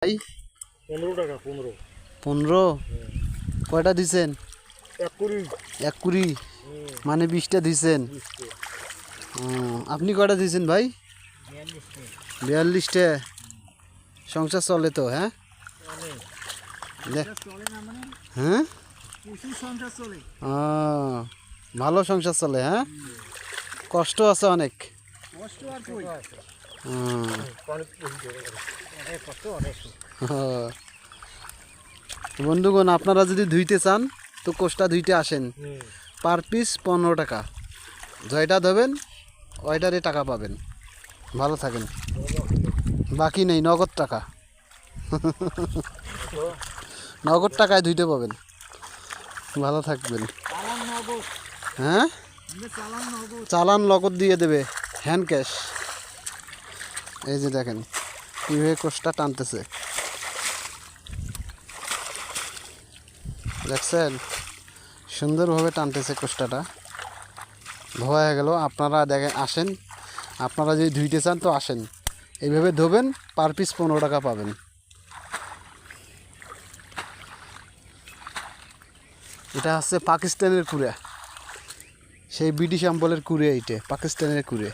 ভাই 15 টাকা 15 15 কয়টা দিছেন? 1 মানে 20টা দিছেন। আপনি কয়টা দিছেন ভাই? 42টা। সংসার চলে তো? হ্যাঁ হ্যাঁ ভালো সংসার চলে। হ্যাঁ কষ্ট আছে অনেক। বন্ধুগণ, আপনারা যদি ধুইতে চান তো কোষ্টা ধুইতে আসেন। পার পিস 15 টাকা। জয়টা ধোবেন ওইটারে টাকা পাবেন। ভালো থাকেন। বাকি নেই, নগদ টাকা। নগদ টাকায় ধুইতে পাবেন। ভালো থাকবেন। হ্যাঁ চালান নগদ দিয়ে দেবে, হ্যান্ড ক্যাশ। এই যে দেখেন কীভাবে কোষ্টা টানতেছে, দেখছেন? সুন্দরভাবে টানতেছে কোষ্টাটা। ধোয়া হয়ে গেল। আপনারা দেখেন, আসেন। আপনারা যদি ধুইতে চান তো আসেন, এইভাবে ধোবেন। পার পিস 15 টাকা পাবেন। এটা হচ্ছে পাকিস্তানের কুড়ে, সেই ব্রিটিশ আমলের কুড়ে। এইটা পাকিস্তানের কুড়ে।